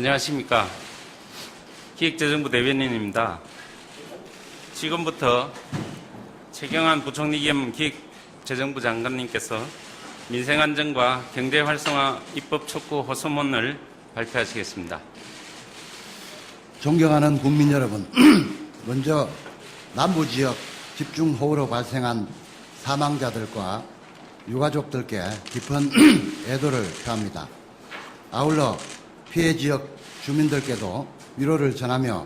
안녕하십니까. 기획재정부 대변인입니다. 지금부터 최경환 부총리 겸 기획재정부 장관님께서 민생안정과 경제활성화 입법 촉구 호소문을 발표하시겠습니다. 존경하는 국민 여러분, 먼저 남부지역 집중호우로 발생한 사망자들과 유가족들께 깊은 애도를 표합니다. 아울러 피해 지역 주민들께도 위로를 전하며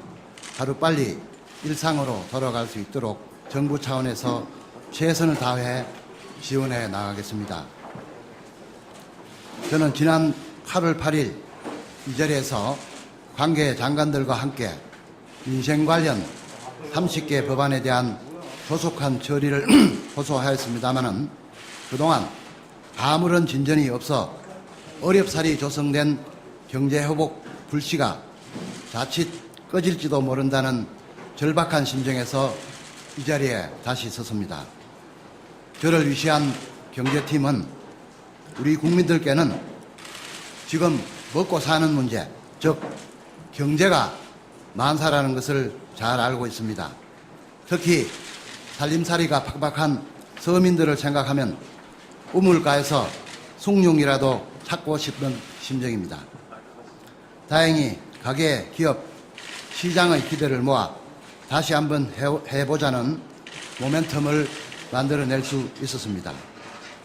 하루빨리 일상으로 돌아갈 수 있도록 정부 차원에서 최선을 다해 지원해 나가겠습니다. 저는 지난 8월 8일 이 자리에서 관계 장관들과 함께 민생 관련 30개 법안에 대한 조속한 처리를 호소하였습니다마는 그동안 아무런 진전이 없어 어렵사리 조성된 경제회복 불씨가 자칫 꺼질지도 모른다는 절박한 심정에서 이 자리에 다시 섰습니다. 저를 위시한 경제팀은 우리 국민들께는 지금 먹고 사는 문제, 즉 경제가 만사라는 것을 잘 알고 있습니다. 특히 살림살이가 팍팍한 서민들을 생각하면 우물가에서 숭늉이라도 찾고 싶은 심정입니다. 다행히 가계, 기업, 시장의 기대를 모아 다시 한번 해보자는 모멘텀을 만들어낼 수 있었습니다.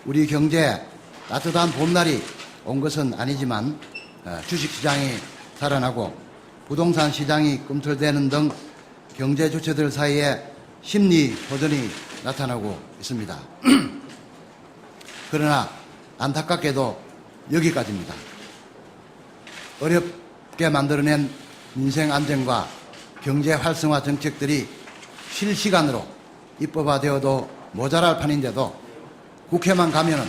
우리 경제에 따뜻한 봄날이 온 것은 아니지만 주식시장이 살아나고 부동산 시장이 꿈틀대는 등 경제 주체들 사이에 심리 호전이 나타나고 있습니다. 그러나 안타깝게도 여기까지입니다. 어렵게 만들어낸 민생 안정과 경제 활성화 정책들이 실시간으로 입법화되어도 모자랄 판인데도 국회만 가면은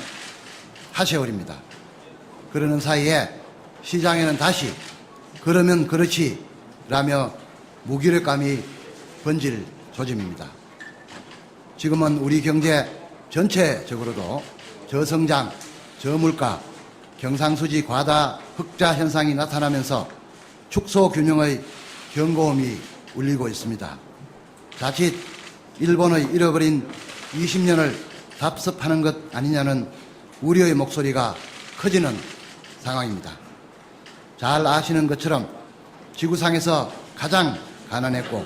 하세월입니다. 그러는 사이에 시장에는 다시 그러면 그렇지 라며 무기력감이 번질 조짐입니다. 지금은 우리 경제 전체적으로도 저성장, 저물가, 경상수지 과다 흑자 현상이 나타나면서 축소 균형의 경고음이 울리고 있습니다. 자칫 일본의 잃어버린 20년을 답습하는 것 아니냐는 우려의 목소리가 커지는 상황입니다. 잘 아시는 것처럼 지구상에서 가장 가난했고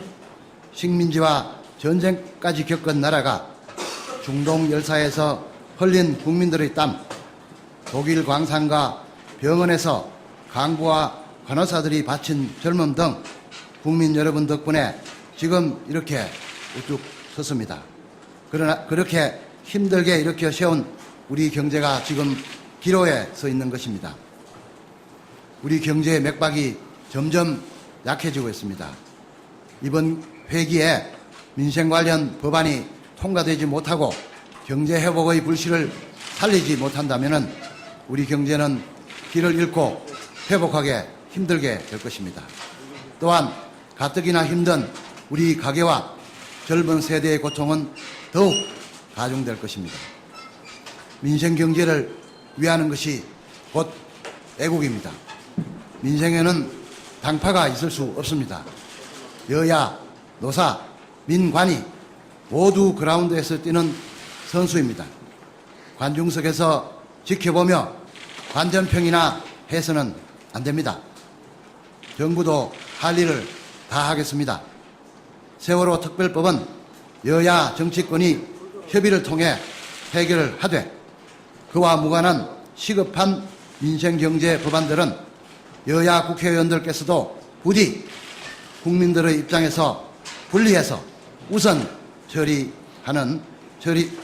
식민지와 전쟁까지 겪은 나라가 중동 열사에서 흘린 국민들의 땀, 독일 광산과 병원에서 간부와 간호사들이 바친 젊음 등 국민 여러분 덕분에 지금 이렇게 우뚝 섰습니다. 그러나 그렇게 힘들게 일으켜 세운 우리 경제가 지금 기로에 서 있는 것입니다. 우리 경제의 맥박이 점점 약해지고 있습니다. 이번 회기에 민생 관련 법안이 통과되지 못하고 경제 회복의 불씨를 살리지 못한다면 우리 경제는 길을 잃고 회복하기 힘들게 될 것입니다. 또한 가뜩이나 힘든 우리 가계와 젊은 세대의 고통은 더욱 가중될 것입니다. 민생 경제를 위하는 것이 곧 애국입니다. 민생에는 당파가 있을 수 없습니다. 여야, 노사, 민관이 모두 그라운드에서 뛰는 선수입니다. 관중석에서 지켜보며 관전평이나 해서는 안 됩니다. 정부도 할 일을 다 하겠습니다. 세월호 특별법은 여야 정치권이 협의를 통해 해결을 하되 그와 무관한 시급한 민생경제 법안들은 여야 국회의원들께서도 부디 국민들의 입장에서 분리해서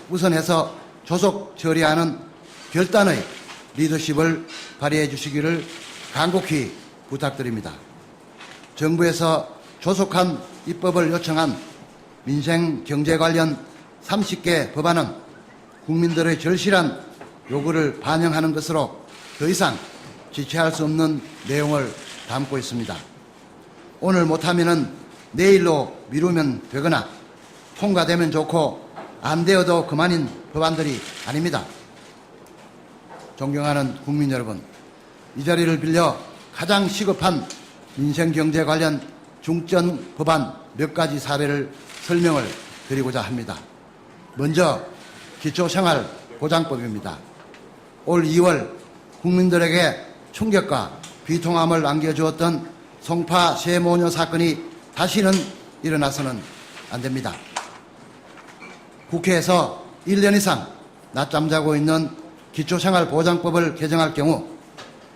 우선해서 조속 처리하는 결단의 리더십을 발휘해 주시기를 간곡히 부탁드립니다. 정부에서 조속한 입법을 요청한 민생 경제 관련 30개 법안은 국민들의 절실한 요구를 반영하는 것으로 더 이상 지체할 수 없는 내용을 담고 있습니다. 오늘 못하면은 내일로 미루면 되거나 통과되면 좋고 안 되어도 그만인 법안들이 아닙니다. 존경하는 국민 여러분, 이 자리를 빌려 가장 시급한 민생경제 관련 중점 법안 몇 가지 사례를 설명을 드리고자 합니다. 먼저 기초생활보장법입니다. 올 2월 국민들에게 충격과 비통함을 안겨주었던 송파 세모녀 사건이 다시는 일어나서는 안 됩니다. 국회에서 1년 이상 낮잠 자고 있는 기초생활보장법을 개정할 경우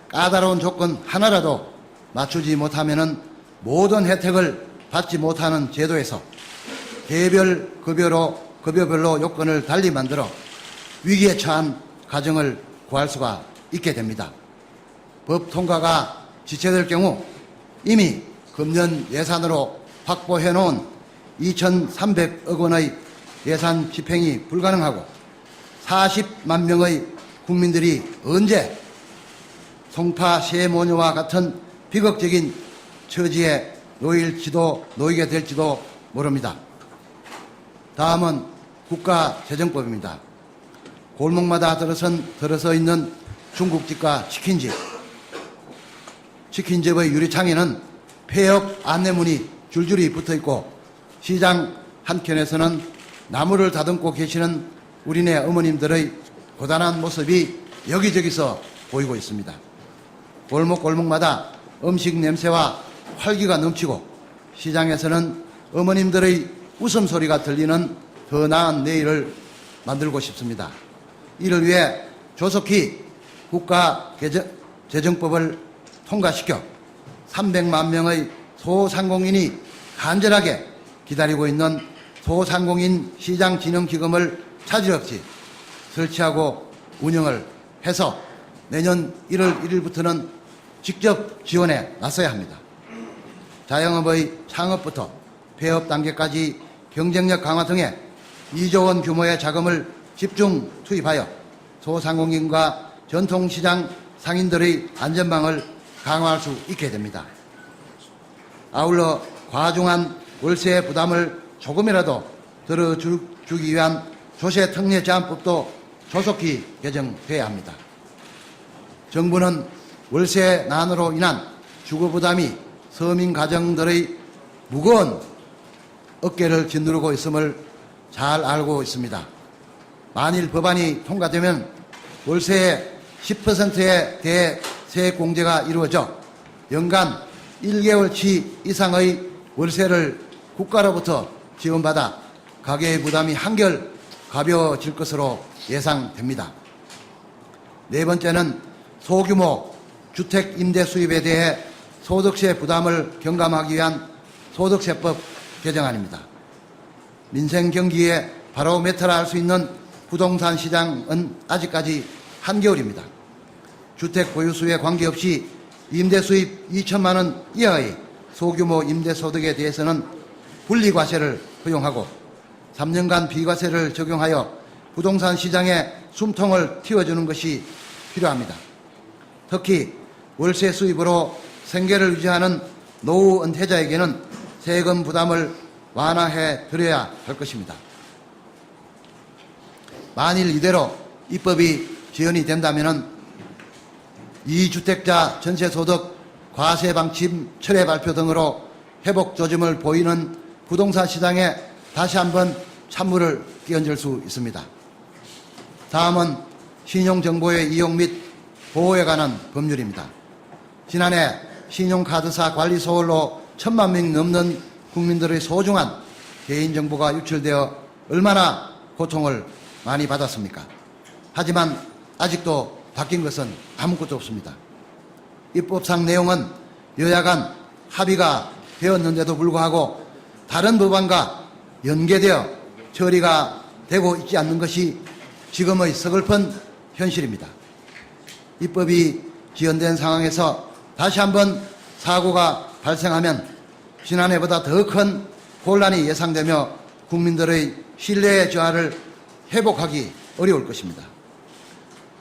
까다로운 조건 하나라도 맞추지 못하면 모든 혜택을 받지 못하는 제도에서 개별 급여별로 요건을 달리 만들어 위기에 처한 가정을 구할 수가 있게 됩니다. 법 통과가 지체될 경우 이미 금년 예산으로 확보해 놓은 2,300억 원의 예산 집행이 불가능하고 40만 명의 국민들이 언제 송파 세모녀와 같은 비극적인 처지에 놓이게 될지도 모릅니다. 다음은 국가재정법입니다. 골목마다 들어서 있는 중국집과 치킨집의 유리창에는 폐업 안내문이 줄줄이 붙어있고 시장 한켠에서는 나무를 다듬고 계시는 우리네 어머님들의 고단한 모습이 여기저기서 보이고 있습니다. 골목골목마다 음식 냄새와 활기가 넘치고 시장에서는 어머님들의 웃음소리가 들리는 더 나은 내일을 만들고 싶습니다. 이를 위해 조속히 국가재정법을 통과시켜 300만 명의 소상공인이 간절하게 기다리고 있는 소상공인 시장진흥기금을 차질 없이 설치하고 운영을 해서 내년 1월 1일부터는 직접 지원에 나서야 합니다. 자영업의 창업부터 폐업 단계까지 경쟁력 강화 등에 2조 원 규모의 자금을 집중 투입하여 소상공인과 전통시장 상인들의 안전망을 강화할 수 있게 됩니다. 아울러 과중한 월세 부담을 조금이라도 덜어주기 위한 조세특례 제한법도 조속히 개정돼야 합니다. 정부는 월세난으로 인한 주거부담이 서민 가정들의 무거운 어깨를 짓누르고 있음을 잘 알고 있습니다. 만일 법안이 통과되면 월세의 10%에 대해 세액공제가 이루어져 연간 1개월치 이상의 월세를 국가로부터 지원받아 가계의 부담이 한결 가벼워질 것으로 예상됩니다. 네 번째는 소규모 주택 임대 수입에 대해 소득세 부담을 경감하기 위한 소득세법 개정안입니다. 민생 경기에 바로메터라 할 수 있는 부동산 시장은 아직까지 한겨울입니다. 주택 보유수에 관계없이 임대 수입 2천만 원 이하의 소규모 임대 소득에 대해서는 분리과세를 허용하고 3년간 비과세를 적용하여 부동산 시장에 숨통을 틔워주는 것이 필요합니다. 특히 월세 수입으로 생계를 유지하는 노후 은퇴자에게는 세금 부담을 완화해 드려야 할 것입니다. 만일 이대로 입법이 지연이 된다면 2주택자 전세소득 과세 방침 철회 발표 등으로 회복 조짐을 보이는 부동산 시장에 다시 한번 찬물을 끼얹을 수 있습니다. 다음은 신용정보의 이용 및 보호에 관한 법률입니다. 지난해 신용카드사 관리 소홀로 1,000만 명 넘는 국민들의 소중한 개인정보가 유출되어 얼마나 고통을 많이 받았습니까? 하지만 아직도 바뀐 것은 아무것도 없습니다. 입법상 내용은 여야 간 합의가 되었는데도 불구하고 다른 법안과 연계되어 처리가 되고 있지 않는 것이 지금의 서글픈 현실입니다. 입법이 지연된 상황에서 다시 한번 사고가 발생하면 지난해보다 더 큰 혼란이 예상되며 국민들의 신뢰의 저하를 회복하기 어려울 것입니다.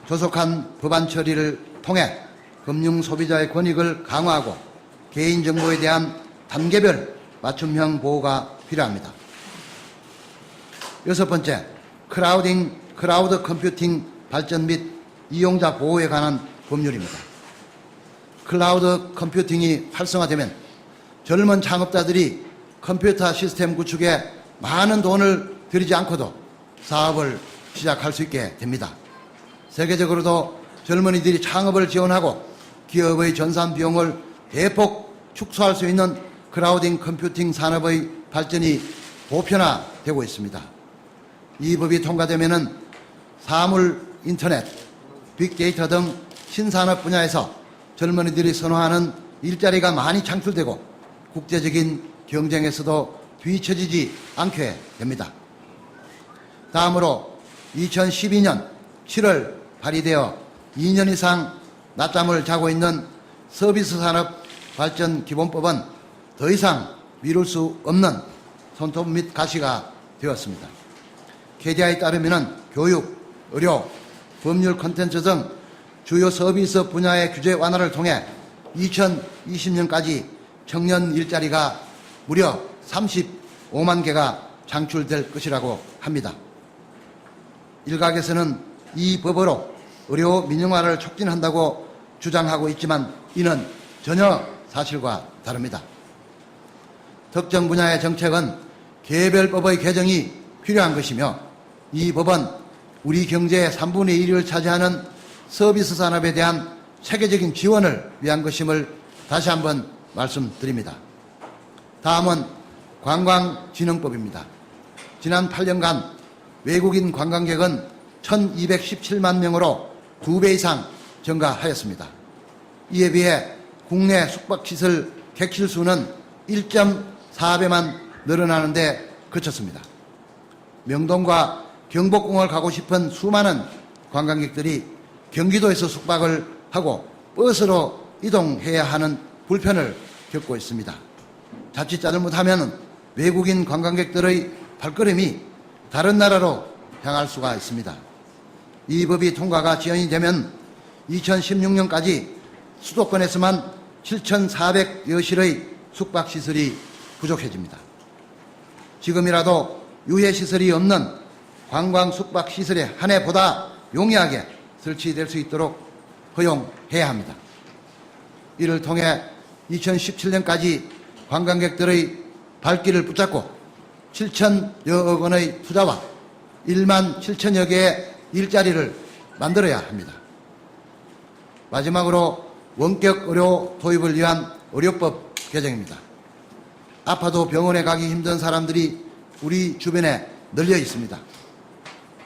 조속한 법안 처리를 통해 금융 소비자의 권익을 강화하고 개인정보에 대한 단계별 맞춤형 보호가 필요합니다. 여섯 번째, 크라우드 컴퓨팅 발전 및 이용자 보호에 관한 법률입니다. 클라우드 컴퓨팅이 활성화되면 젊은 창업자들이 컴퓨터 시스템 구축에 많은 돈을 들이지 않고도 사업을 시작할 수 있게 됩니다. 세계적으로도 젊은이들이 창업을 지원하고 기업의 전산 비용을 대폭 축소할 수 있는 클라우딩 컴퓨팅 산업의 발전이 보편화되고 있습니다. 이 법이 통과되면은 사물 인터넷, 빅데이터 등 신산업 분야에서 젊은이들이 선호하는 일자리가 많이 창출되고 국제적인 경쟁에서도 뒤처지지 않게 됩니다. 다음으로 2012년 7월 발의되어 2년 이상 낮잠을 자고 있는 서비스 산업 발전 기본법은 더 이상 미룰 수 없는 손톱 및 가시가 되었습니다. KDI에 따르면 교육, 의료, 법률 콘텐츠 등 주요 서비스 분야의 규제 완화를 통해 2020년까지 청년 일자리가 무려 35만 개가 창출될 것이라고 합니다. 일각에서는 이 법으로 의료 민영화를 촉진한다고 주장하고 있지만 이는 전혀 사실과 다릅니다. 특정 분야의 정책은 개별법의 개정이 필요한 것이며 이 법은 우리 경제의 3분의 1을 차지하는 서비스 산업에 대한 체계적인 지원을 위한 것임을 다시 한번 말씀드립니다. 다음은 관광진흥법입니다. 지난 8년간 외국인 관광객은 1217만 명으로 2배 이상 증가하였습니다. 이에 비해 국내 숙박시설 객실 수는 1.4배만 늘어나는 데 그쳤습니다. 명동과 경복궁을 가고 싶은 수많은 관광객들이 경기도에서 숙박을 하고 버스로 이동해야 하는 불편을 겪고 있습니다. 자칫 잘못하면 외국인 관광객들의 발걸음이 다른 나라로 향할 수가 있습니다. 이 법이 통과가 지연이 되면 2016년까지 수도권에서만 7,400여 실의 숙박시설이 부족해집니다. 지금이라도 유해시설이 없는 관광 숙박시설에 한 해보다 용이하게 설치될 수 있도록 허용해야 합니다. 이를 통해 2017년까지 관광객들의 발길을 붙잡고 7천여억 원의 투자와 1만 7천여 개의 일자리를 만들어야 합니다. 마지막으로 원격 의료 도입을 위한 의료법 개정입니다. 아파도 병원에 가기 힘든 사람들이 우리 주변에 널려 있습니다.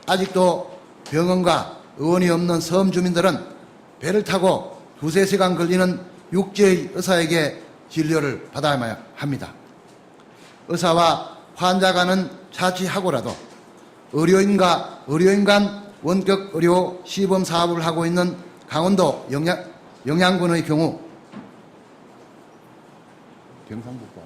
아직도 병원과 의원이 없는 섬 주민들은 배를 타고 2-3시간 걸리는 육지의 의사에게 진료를 받아야 합니다. 의사와 환자 간은 자치하고라도 의료인과 의료인 간 원격 의료 시범 사업을 하고 있는 강원도 영양군의 경우 경상북도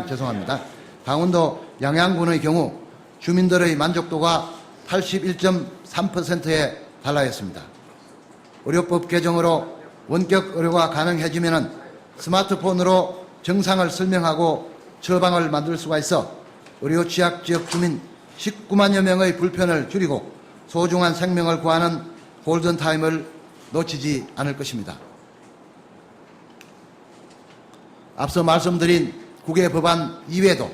죄송합니다. 강원도 양양군의 경우 주민들의 만족도가 81.3%에 달하였습니다. 의료법 개정으로 원격 의료가 가능해지면 스마트폰으로 증상을 설명하고 처방을 만들 수가 있어 의료 취약 지역 주민 19만여 명의 불편을 줄이고 소중한 생명을 구하는 골든타임을 놓치지 않을 것입니다. 앞서 말씀드린 국외 법안 이외에도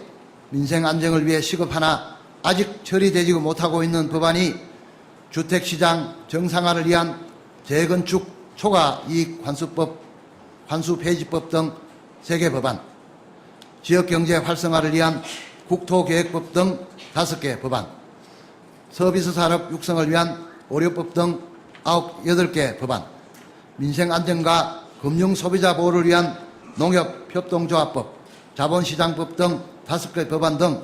민생 안정을 위해 시급하나 아직 처리되지 못하고 있는 법안이 주택시장 정상화를 위한 재건축 초과이익 환수법, 환수폐지법 등 3개 법안, 지역경제 활성화를 위한 국토계획법 등 5개 법안, 서비스 산업 육성을 위한 의료법 등 8개 법안, 민생 안정과 금융 소비자 보호를 위한 농협협동조합법, 자본시장법 등 5개 법안 등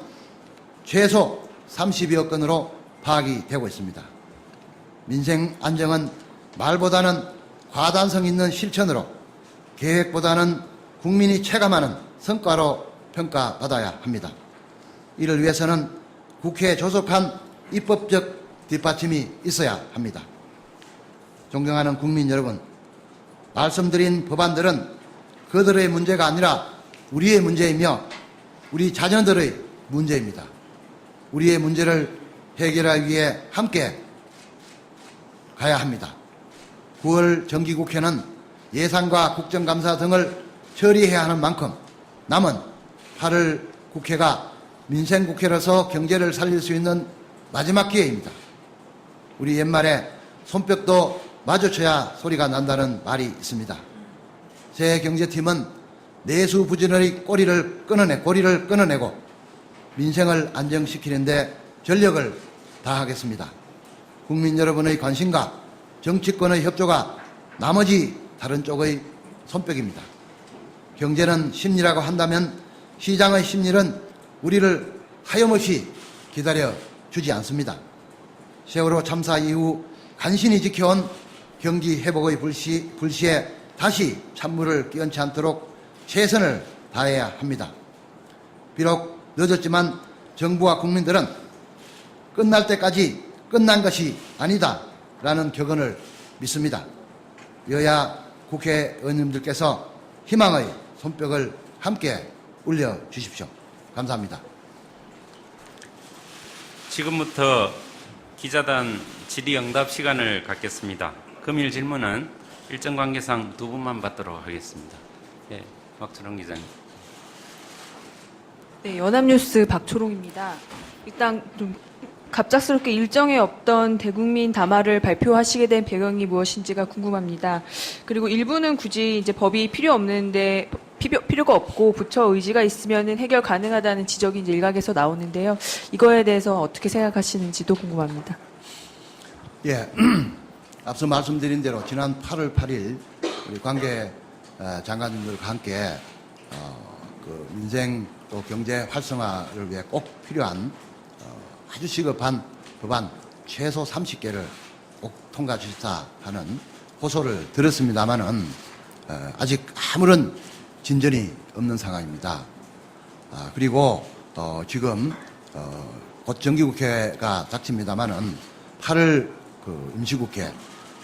최소 30여 건으로 파악이 되고 있습니다. 민생 안정은 말보다는 과단성 있는 실천으로 계획보다는 국민이 체감하는 성과로 평가받아야 합니다. 이를 위해서는 국회에 조속한 입법적 뒷받침이 있어야 합니다. 존경하는 국민 여러분, 말씀드린 법안들은 그들의 문제가 아니라 우리의 문제이며 우리 자녀들의 문제입니다. 우리의 문제를 해결하기 위해 함께 가야 합니다. 9월 정기국회는 예산과 국정감사 등을 처리해야 하는 만큼 남은 8월 국회가 민생국회로서 경제를 살릴 수 있는 마지막 기회입니다. 우리 옛말에 손뼉도 마주쳐야 소리가 난다는 말이 있습니다. 새 경제팀은 내수 부진의 고리를 끊어내고 민생을 안정시키는데 전력을 다하겠습니다. 국민 여러분의 관심과 정치권의 협조가 나머지 다른 쪽의 손뼉입니다. 경제는 심리라고 한다면 시장의 심리는 우리를 하염없이 기다려 주지 않습니다. 세월호 참사 이후 간신히 지켜온 경기 회복의 불시에 다시 찬물을 끼얹지 않도록 최선을 다해야 합니다. 비록 늦었지만 정부와 국민들은 끝날 때까지 끝난 것이 아니다라는 격언을 믿습니다. 여야 국회의원님들께서 희망의 손뼉을 함께 울려주십시오. 감사합니다. 지금부터 기자단 질의응답 시간을 갖겠습니다. 금일 질문은 일정 관계상 두 분만 받도록 하겠습니다. 예, 박철원 기자님. 네, 연합뉴스 박초롱입니다. 일단 좀 갑작스럽게 일정에 없던 대국민 담화를 발표하시게 된 배경이 무엇인지가 궁금합니다. 그리고 일부는 굳이 이제 법이 필요가 없고 부처 의지가 있으면은 해결 가능하다는 지적이 이제 일각에서 나오는데요. 이거에 대해서 어떻게 생각하시는지도 궁금합니다. 예, 앞서 말씀드린 대로 지난 8월 8일 우리 관계 장관님들과 함께 그 민생 또 경제 활성화를 위해 꼭 필요한 아주 시급한 법안 최소 30개를 꼭 통과 주시다 하는 호소를 들었습니다마는 아직 아무런 진전이 없는 상황입니다. 그리고 지금 곧 정기국회가 닥칩니다마는 8월 그 임시국회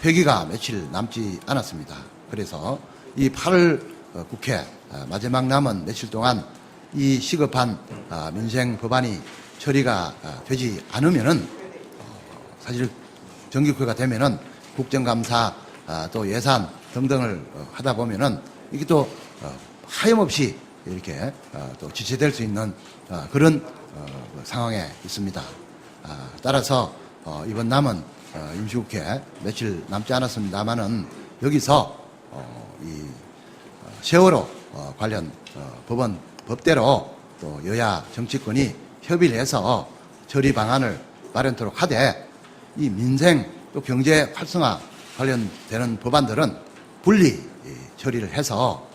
회기가 며칠 남지 않았습니다. 그래서 이 8월 국회 마지막 남은 며칠 동안 이 시급한 민생 법안이 처리가 되지 않으면은 사실 정기국회가 되면은 국정감사 또 예산 등등을 하다 보면은 이게 또 하염없이 이렇게 또 지체될 수 있는 그런 상황에 있습니다. 따라서 이번 남은 임시국회 며칠 남지 않았습니다만은 여기서 이 세월호 관련 법대로 또 여야 정치권이 협의를 해서 처리 방안을 마련토록 하되 이 민생 또 경제 활성화 관련되는 법안들은 분리 처리를 해서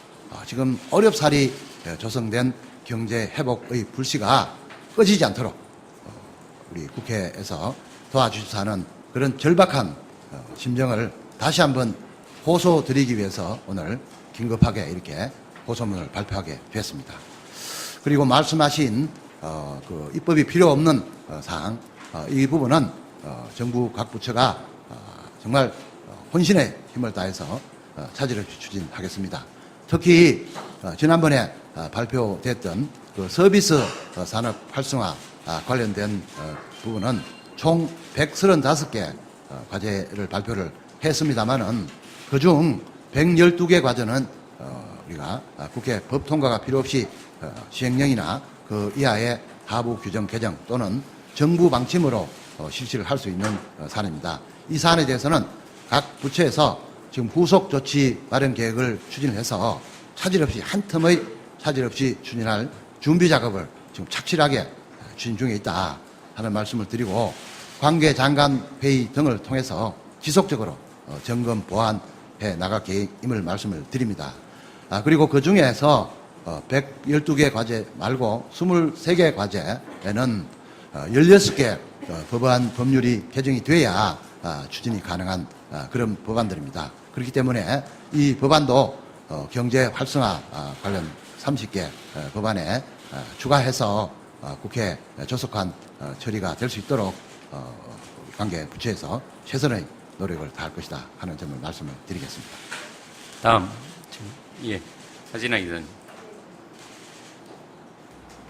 지금 어렵사리 조성된 경제 회복의 불씨가 꺼지지 않도록 우리 국회에서 도와주셔서 하는 그런 절박한 심정을 다시 한번 호소드리기 위해서 오늘 긴급하게 이렇게 호소문을 발표하게 됐습니다. 그리고 말씀하신 그 입법이 필요 없는 사항 이 부분은 정부 각 부처가 정말 혼신의 힘을 다해서 차질 없이 추진하겠습니다. 특히 지난번에 발표됐던 그 서비스 산업 활성화 관련된 부분은 총 135개 과제를 발표를 했습니다마는 그중 112개 과제는 우리가 국회 법 통과가 필요 없이 시행령이나 그 이하의 하부 규정 개정 또는 정부 방침으로 실시를 할 수 있는 사안입니다. 이 사안에 대해서는 각 부처에서 지금 후속 조치 마련 계획을 추진해서 차질 없이 한 틈의 차질 없이 추진할 준비 작업을 지금 착실하게 추진 중에 있다 하는 말씀을 드리고 관계 장관 회의 등을 통해서 지속적으로 점검 보완해 나갈 계획임을 말씀을 드립니다. 그리고 그 중에서 112개 과제 말고 23개 과제에는 16개 법안 법률이 개정이 돼야 추진이 가능한 그런 법안들입니다. 그렇기 때문에 이 법안도 경제 활성화 관련 30개 법안에 추가해서 국회 조속한 처리가 될 수 있도록 관계 부처에서 최선의 노력을 다할 것이다 하는 점을 말씀을 드리겠습니다. 다음 예, 하진아 기자님.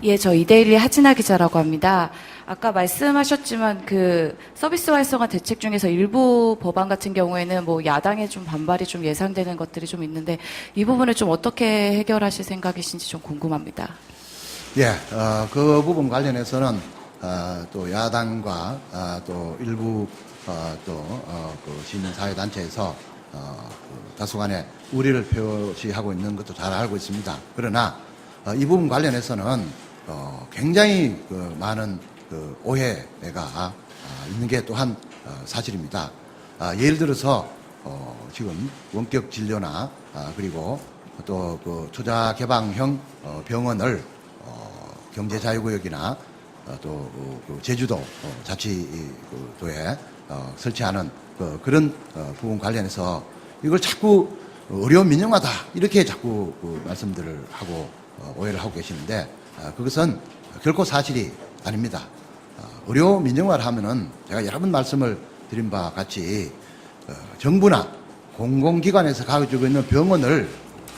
예, 저 이데일리 하진아 기자라고 합니다. 아까 말씀하셨지만 그 서비스 활성화 대책 중에서 일부 법안 같은 경우에는 뭐 야당의 좀 반발이 좀 예상되는 것들이 좀 있는데 이 부분을 좀 어떻게 해결하실 생각이신지 좀 궁금합니다. 예, 그 부분 관련해서는 또 야당과 또 일부 그 시민사회단체에서 그 다소간의 우려를 표시하고 있는 것도 잘 알고 있습니다. 그러나 이 부분 관련해서는 굉장히 그 많은 그 오해가 있는 게 또한 사실입니다. 예를 들어서 지금 원격 진료나 그리고 또 그 투자 개방형 병원을 경제자유구역이나 또 그 제주도 자치도에 설치하는 그런 부분 관련해서 이걸 자꾸 의료 민영화다 이렇게 자꾸 그 말씀들을 하고 오해를 하고 계시는데 그것은 결코 사실이 아닙니다. 의료 민영화를 하면은 제가 여러 번 말씀을 드린 바와 같이 정부나 공공기관에서 가지고 있는 병원을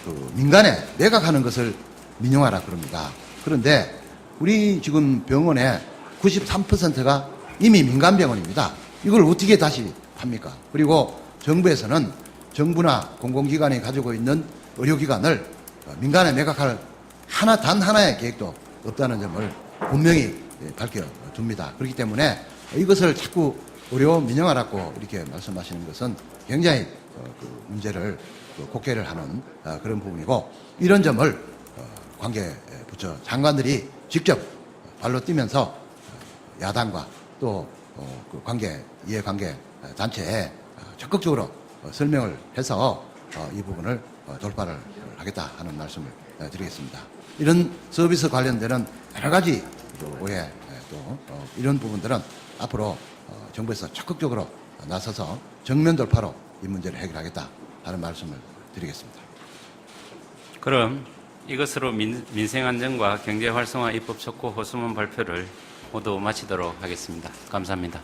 그 민간에 매각하는 것을 민영화라 그럽니다. 그런데 우리 지금 병원의 93%가 이미 민간 병원입니다. 이걸 어떻게 다시 합니까? 그리고 정부에서는 정부나 공공기관이 가지고 있는 의료기관을 민간에 매각할 단 하나의 계획도 없다는 점을 분명히 밝혀둡니다. 그렇기 때문에 이것을 자꾸 의료 민영화라고 이렇게 말씀하시는 것은 굉장히 그 문제를 곡해를 하는 그런 부분이고 이런 점을 관계 부처 장관들이 직접 발로 뛰면서 야당과 또 그 이해관계 단체에 적극적으로 설명을 해서 이 부분을 돌파를 하겠다 하는 말씀을 드리겠습니다. 이런 서비스 관련되는 여러 가지 오해 또 이런 부분들은 앞으로 정부에서 적극적으로 나서서 정면 돌파로 이 문제를 해결하겠다 하는 말씀을 드리겠습니다. 그럼 이것으로 민생안전과 경제활성화 입법 촉구 호소문 발표를 모두 마치도록 하겠습니다. 감사합니다.